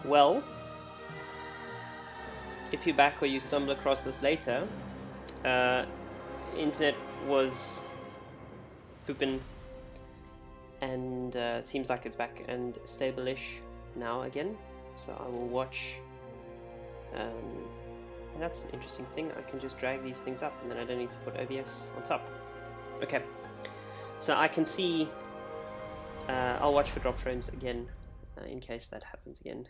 Well, if you're back or you stumble across this later, internet was pooping, and it seems like it's back and stable-ish now again. So I will watch. And that's an interesting thing. I can just drag these things up, and then I don't need to put OBS on top. Okay, so I can see. I'll watch for drop frames again in case that happens again.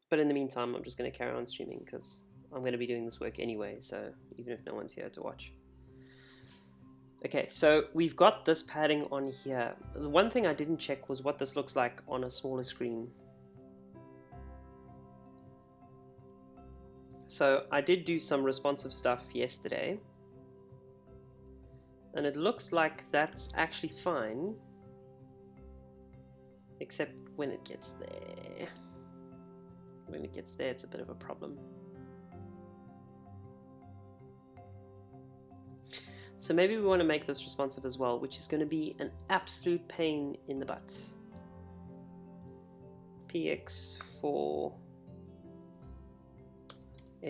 But in the meantime, I'm just going to carry on streaming because I'm going to be doing this work anyway, so even if no one's here to watch. Okay, so we've got this padding on here. The one thing I didn't check was what this looks like on a smaller screen. So I did do some responsive stuff yesterday, and it looks like that's actually fine, except when it gets there. When it gets there, it's a bit of a problem. So maybe we want to make this responsive as well, which is going to be an absolute pain in the butt. PX4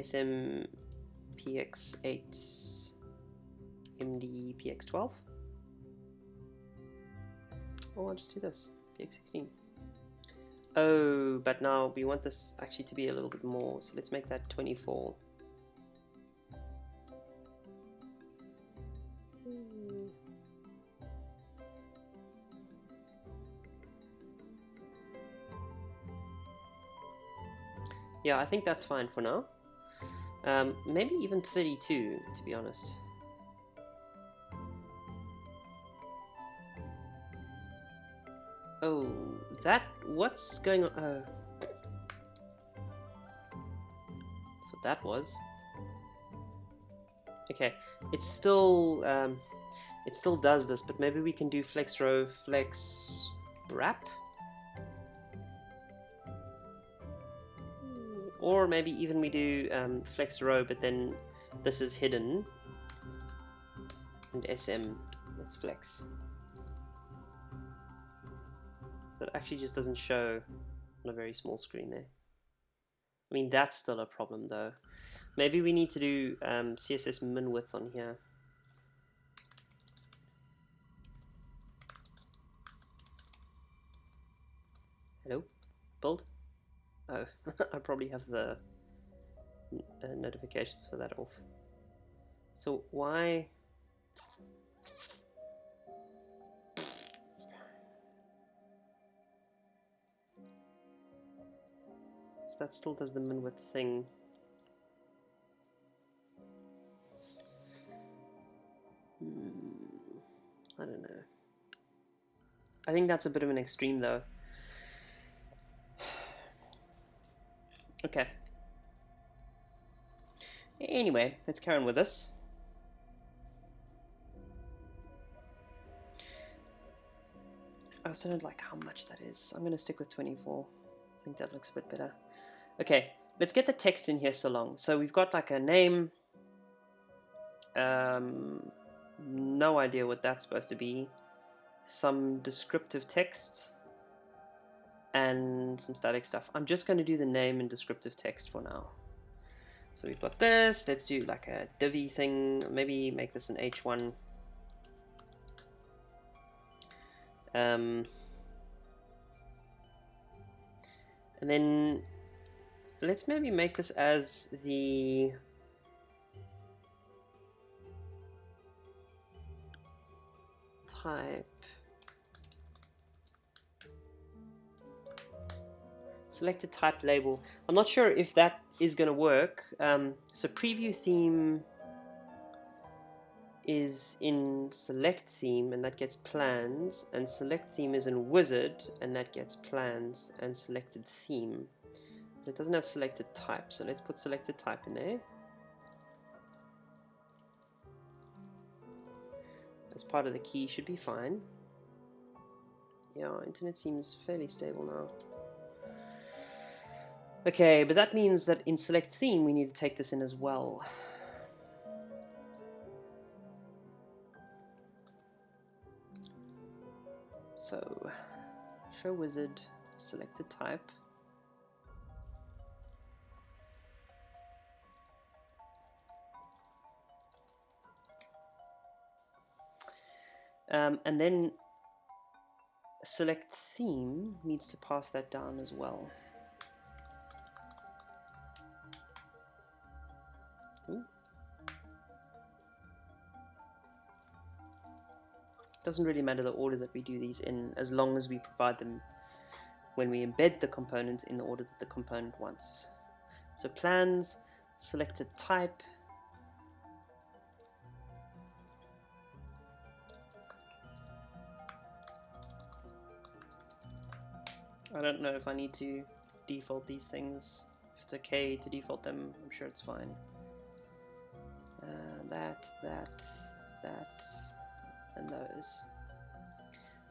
SM PX8 MD PX12. Oh, I'll just do this. PX16. Oh, but now we want this actually to be a little bit more, so let's make that 24. Yeah, I think that's fine for now. Maybe even 32, to be honest. Oh, what's going on? Oh. That's what that was. Okay, it still does this, but maybe we can do flex row, flex wrap. Or maybe even we do flex row, but then this is hidden. And SM, let's flex. So it actually just doesn't show on a very small screen there. I mean, that's still a problem though. Maybe we need to do CSS min width on here. Hello? Build? Oh, I probably have the notifications for that off. So why? So that still does the min width thing. I don't know. I think that's a bit of an extreme though. Okay. Anyway, let's carry on with this. I also don't like how much that is. I'm going to stick with 24. I think that looks a bit better. Okay, let's get the text in here so long. So we've got like a name. No idea what that's supposed to be. Some descriptive text. And some static stuff. I'm just going to do the name and descriptive text for now. So we've got this. Let's do like a divvy thing. Maybe make this an H1. And then let's maybe make this as the type. Select a type label. I'm not sure if that is going to work. So preview theme is in select theme, and that gets plans, and select theme is in wizard, and that gets plans and selected theme. But it doesn't have selected type, so let's put selected type in there. As part of the key should be fine. Yeah, our internet seems fairly stable now. Okay, but that means that in select theme we need to take this in as well. So show wizard, selected type. And then select theme needs to pass that down as well. Ooh. Doesn't really matter the order that we do these in, as long as we provide them when we embed the component in the order that the component wants. So plans, selected type, I don't know if I need to default these things. If it's okay to default them, I'm sure it's fine. That, and those.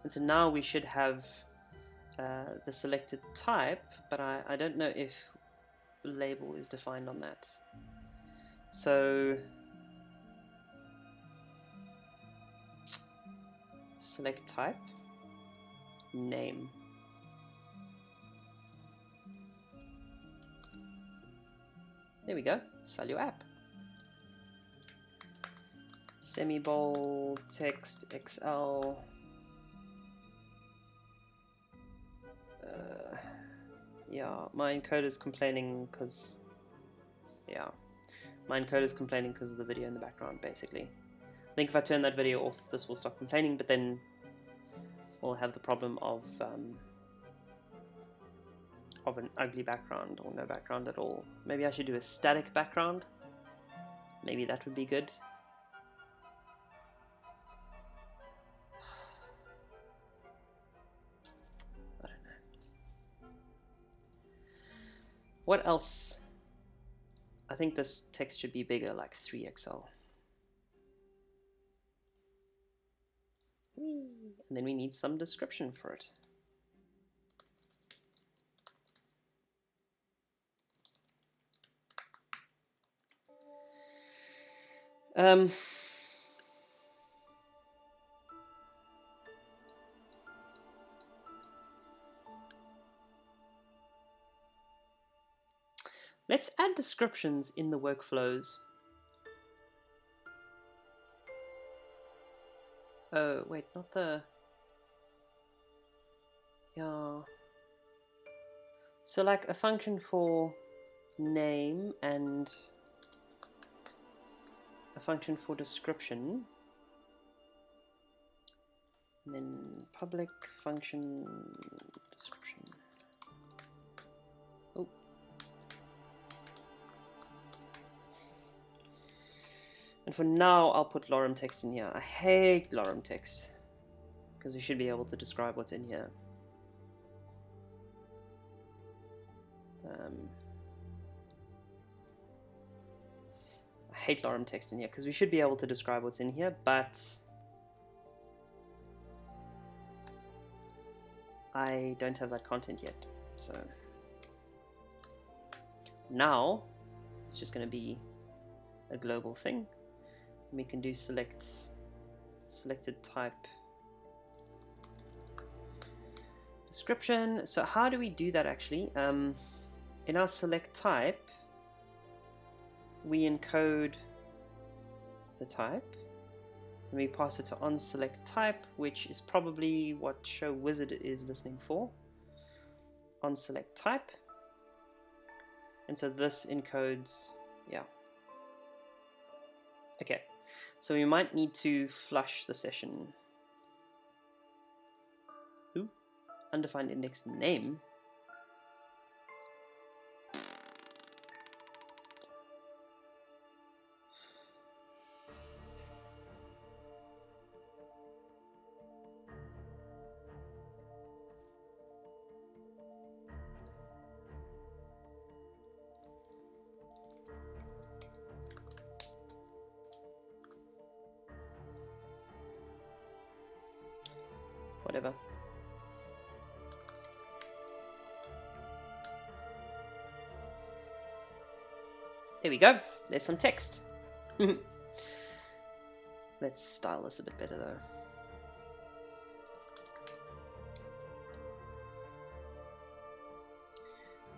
And so now we should have the selected type, but I don't know if label is defined on that. So select type, name. There we go, sell your app. Semi-bold, text, XL. Yeah, my encoder is complaining because... Yeah, my encoder is complaining because of the video in the background, basically. I think if I turn that video off, this will stop complaining, but then we'll have the problem of an ugly background or no background at all. Maybe I should do a static background. Maybe that would be good. I don't know. What else? I think this text should be bigger, like 3XL. And then we need some description for it. Let's add descriptions in the workflows. Oh, wait, not the... Yeah. So like a function for name and a function for description. And then public function description. Oh. And for now, I'll put lorem text in here. I hate lorem text because we should be able to describe what's in here. I hate lorem text in here because we should be able to describe what's in here, but I don't have that content yet. So now it's just going to be a global thing. And we can do selected type description. So how do we do that actually? In our select type, we encode the type and we pass it to onSelectType, which is probably what showWizard is listening for. onSelectType, and so this encodes, yeah. Okay, so we might need to flush the session. Ooh, undefined index name. Whatever. There we go. There's some text. Let's style this a bit better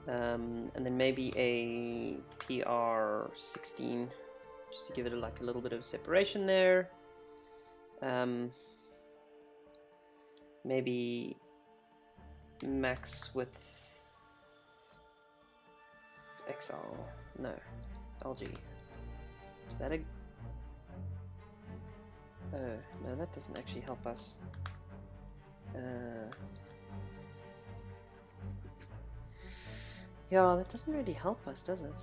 though. And then maybe a PR16 just to give it like a little bit of separation there. maybe max width XL, no, LG. Is that a... Oh, no, that doesn't actually help us. Yeah, that doesn't really help us, does it?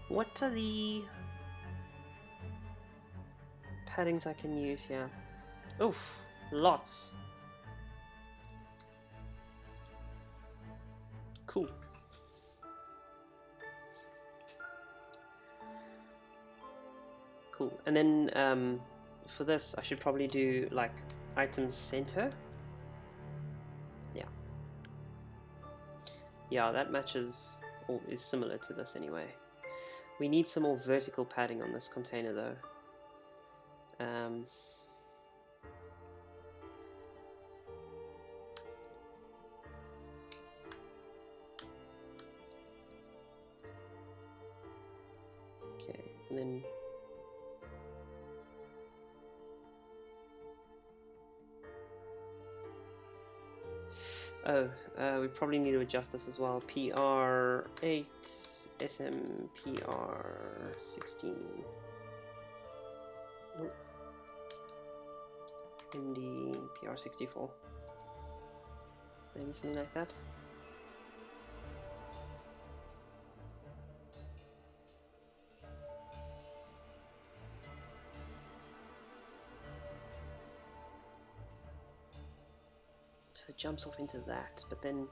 What are the paddings I can use here? Oof, lots. Cool. Cool. And then for this, I should probably do like item center. Yeah. Yeah, that matches, or is similar to this anyway. We need some more vertical padding on this container though. Okay, and then we probably need to adjust this as well. PR8, SM, PR16. Oh. MD, PR64. Maybe something like that. So it jumps off into that, but then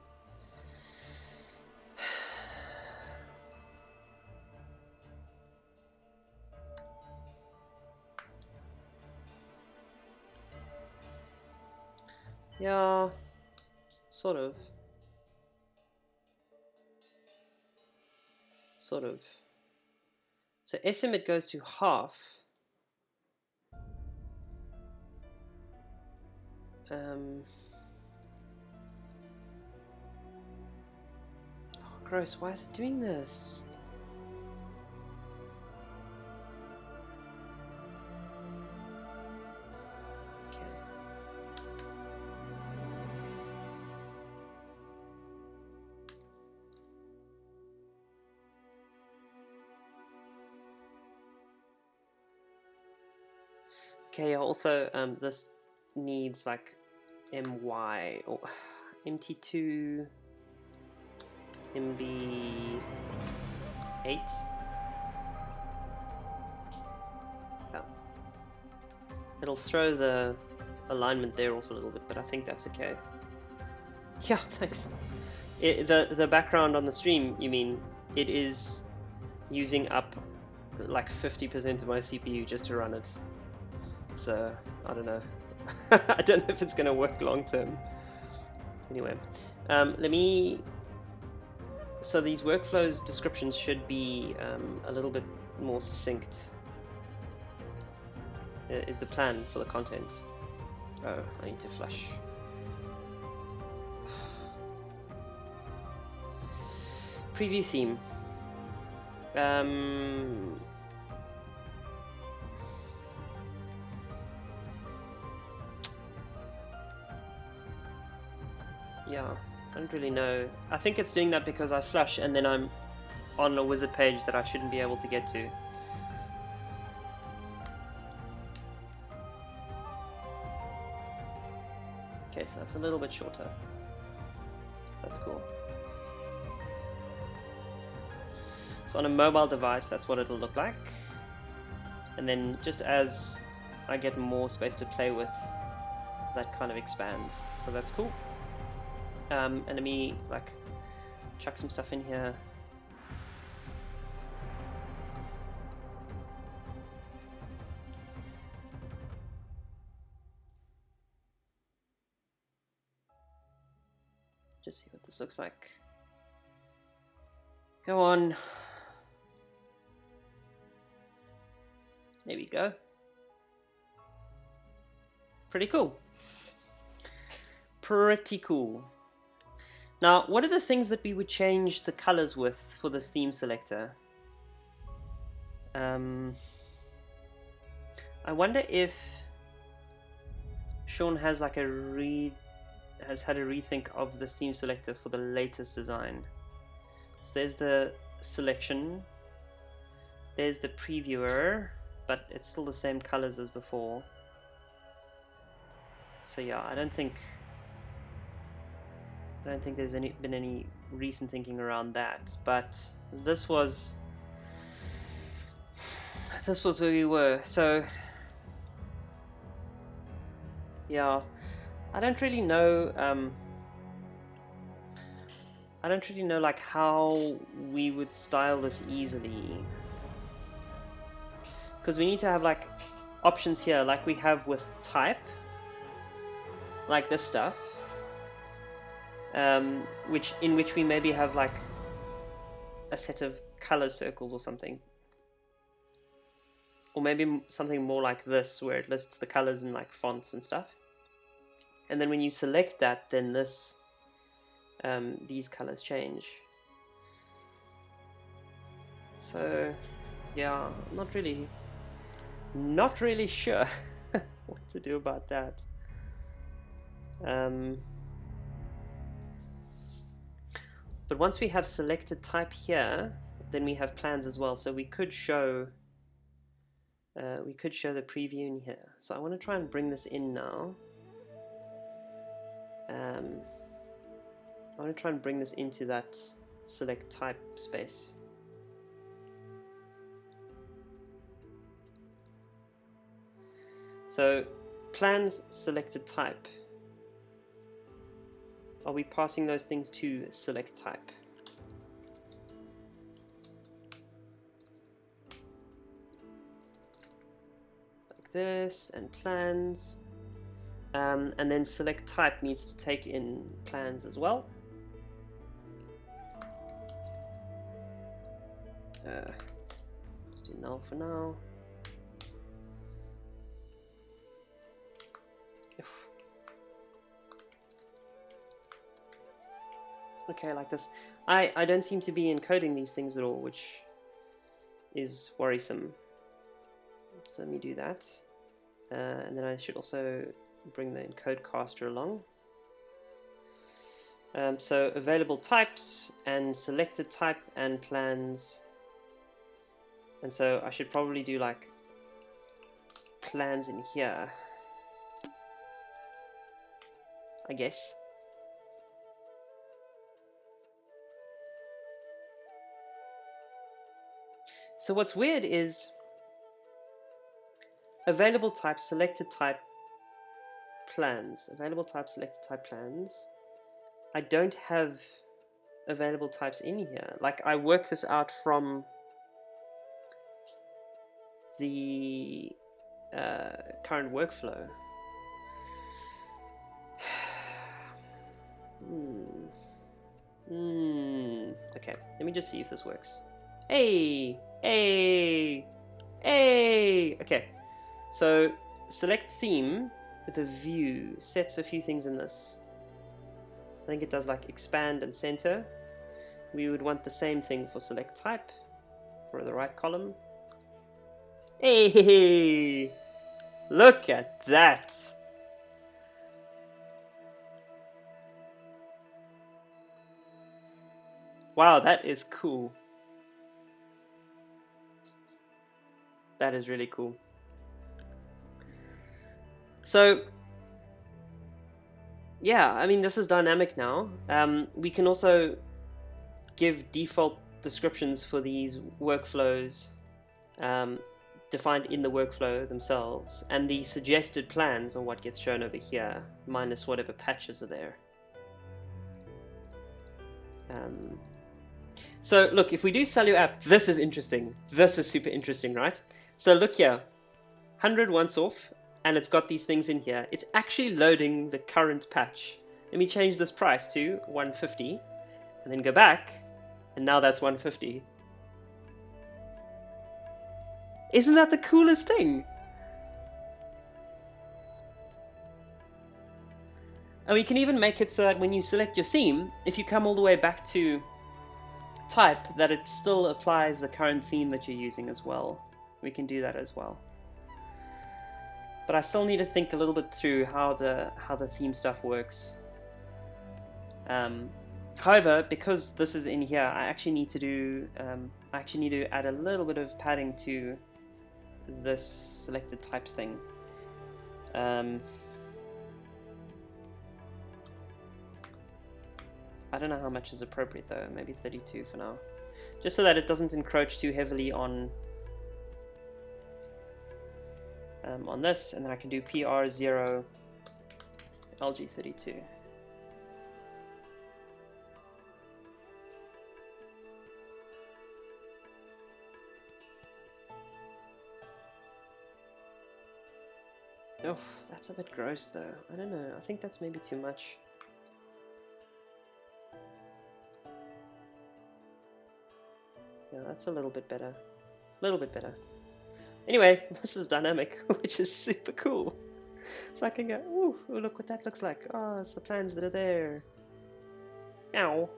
yeah, sort of. So SM it goes to half. Oh, gross, why is it doing this? Okay, also this needs like MY or MT2 MB8. Yeah. It'll throw the alignment there off a little bit, but I think that's okay. Yeah, thanks. The background on the stream, you mean, it is using up like 50% of my CPU just to run it. So, I don't know. I don't know if it's going to work long term. Anyway, let me... So these workflows descriptions should be a little bit more succinct. Is the plan for the content. Oh, I need to flush. Preview theme. Yeah, I don't really know. I think it's doing that because I flush and then I'm on a wizard page that I shouldn't be able to get to. Okay, so that's a little bit shorter. That's cool. So on a mobile device, that's what it'll look like. And then just as I get more space to play with, that kind of expands. So that's cool. And let me like chuck some stuff in here. Just see what this looks like. Go on. There we go. Pretty cool. Pretty cool. Now, what are the things that we would change the colors with for this theme selector? I I wonder if Sean has like has had a rethink of this theme selector for the latest design. So there's the selection, there's the previewer, but it's still the same colors as before. So yeah, I don't think there's been any recent thinking around that, but this was where we were. So yeah, I don't really know like how we would style this easily, because we need to have like options here like we have with type, like this stuff, in which we maybe have like a set of color circles or something, or maybe something more like this where it lists the colors in like fonts and stuff, and then when you select that, then this these colors change. So yeah, not really sure what to do about that. But once we have selected type here, then we have plans as well. So we could show the preview in here. So I want to try and bring this in now. I want to try and bring this into that select type space. So plans selected type. Are we passing those things to select type? Like this, and plans. And then select type needs to take in plans as well. Let's do null for now. Okay, like this. I don't seem to be encoding these things at all, which is worrisome. So let me do that. And then I should also bring the encode caster along. So available types and selected type and plans. And so I should probably do like plans in here, I guess. So what's weird is available type, selected type, plans. Available type, selected type, plans. I don't have available types in here. Like I work this out from the current workflow. Okay, let me just see if this works. Hey! Okay, so select theme with a view sets a few things in this. I think it does like expand and center. We would want the same thing for select type for the right column. Hey! Look at that! Wow, that is cool. That is really cool. So, yeah, I mean, this is dynamic now. We can also give default descriptions for these workflows defined in the workflow themselves, and the suggested plans are what gets shown over here, minus whatever patches are there. So look, if we do sell your app, this is interesting. This is super interesting, right? So look here, 100 once off, and it's got these things in here. It's actually loading the current patch. Let me change this price to 150, and then go back, and now that's 150. Isn't that the coolest thing? And we can even make it so that when you select your theme, if you come all the way back to type, that it still applies the current theme that you're using as well. We can do that as well. But I still need to think a little bit through how the theme stuff works. However, because this is in here, I actually need to do add a little bit of padding to this selected types thing. I don't know how much is appropriate though, maybe 32 for now. Just so that it doesn't encroach too heavily on this, and then I can do PR0 LG32. Oh, that's a bit gross though. I don't know. I think that's maybe too much. Yeah, that's a little bit better. A little bit better. Anyway, this is dynamic, which is super cool. So I can go, ooh, look what that looks like. Oh, it's the plans that are there. Ow.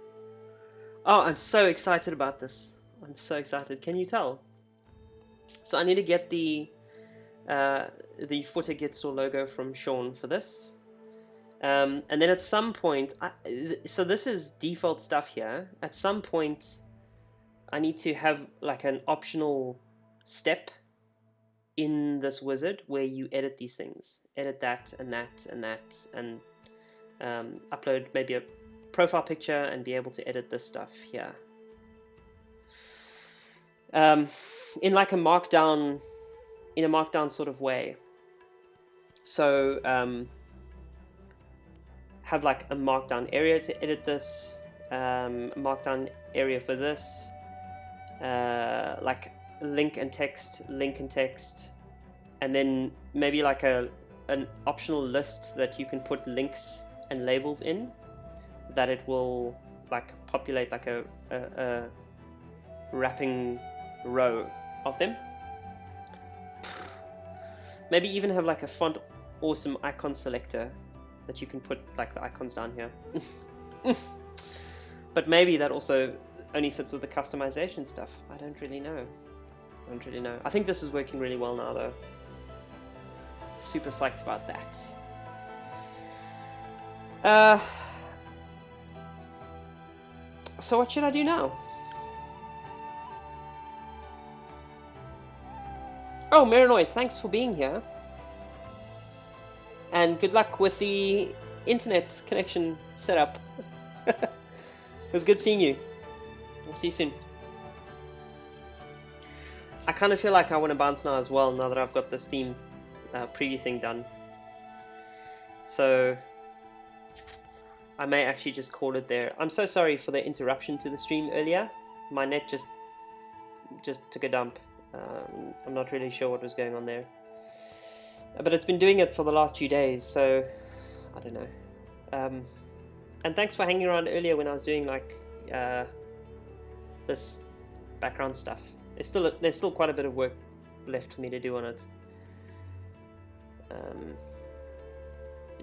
Oh, I'm so excited about this. I'm so excited. Can you tell? So I need to get the footer Gitstore logo from Sean for this. And then at some point, so this is default stuff here. At some point, I need to have like an optional step in this wizard where you edit these things. Edit that and that and that, and upload maybe a profile picture and be able to edit this stuff here. In like a markdown, sort of way. So have like a markdown area to edit this, markdown area for this, like link and text, and then maybe like an optional list that you can put links and labels in, that it will like populate like a wrapping row of them. Maybe even have like a font awesome icon selector that you can put like the icons down here. But maybe that also only sits with the customization stuff. I don't really know. I think this is working really well now though. Super psyched about that. So what should I do now? Oh, Marinoid, thanks for being here. And good luck with the internet connection setup. It was good seeing you. I'll see you soon. I kind of feel like I want to bounce now as well, now that I've got this theme preview thing done. So I may actually just call it there. I'm so sorry for the interruption to the stream earlier. My net just took a dump. I'm not really sure what was going on there. But it's been doing it for the last few days, so I don't know. And thanks for hanging around earlier when I was doing like this background stuff. There's still quite a bit of work left for me to do on it.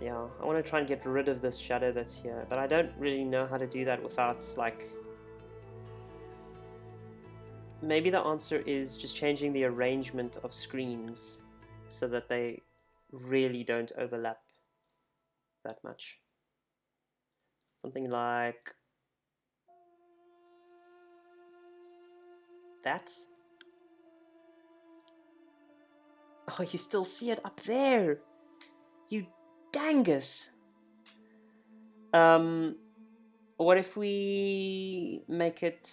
Yeah, I want to try and get rid of this shadow that's here, but I don't really know how to do that without like... Maybe the answer is just changing the arrangement of screens so that they really don't overlap that much. Something like that. Oh, you still see it up there, you dangus. What if we make it...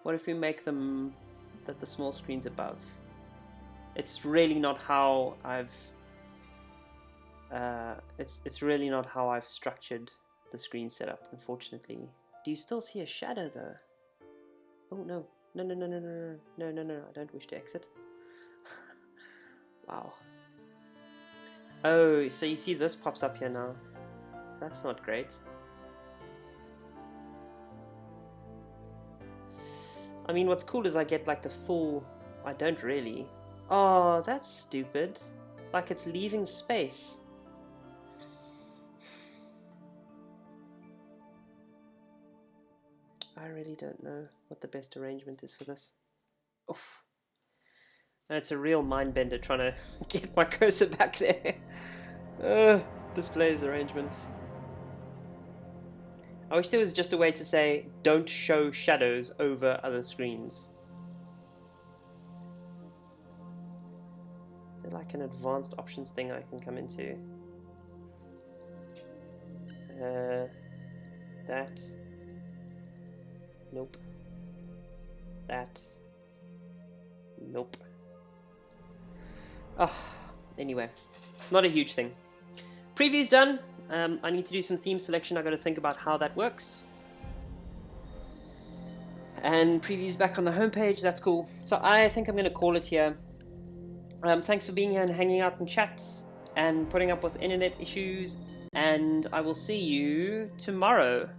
What if we make them that the small screen's above? It's really not how I've it's really not how I've structured the screen setup, unfortunately. Do you still see a shadow though? Oh no. No, I don't wish to exit. Wow. Oh, so you see this pops up here now. That's not great. I mean, what's cool is I get like the full... I don't really. Oh, that's stupid. Like it's leaving space. I really don't know what the best arrangement is for this. Oof. It's a real mind bender trying to get my cursor back there. Displays arrangements. I wish there was just a way to say, don't show shadows over other screens. Is there like an advanced options thing I can come into? That. Nope. That. Nope. Oh, anyway, not a huge thing. Preview's done. I need to do some theme selection. I got to think about how that works. And preview's back on the homepage. That's cool. So I think I'm going to call it here. Thanks for being here and hanging out in chat and putting up with internet issues. And I will see you tomorrow.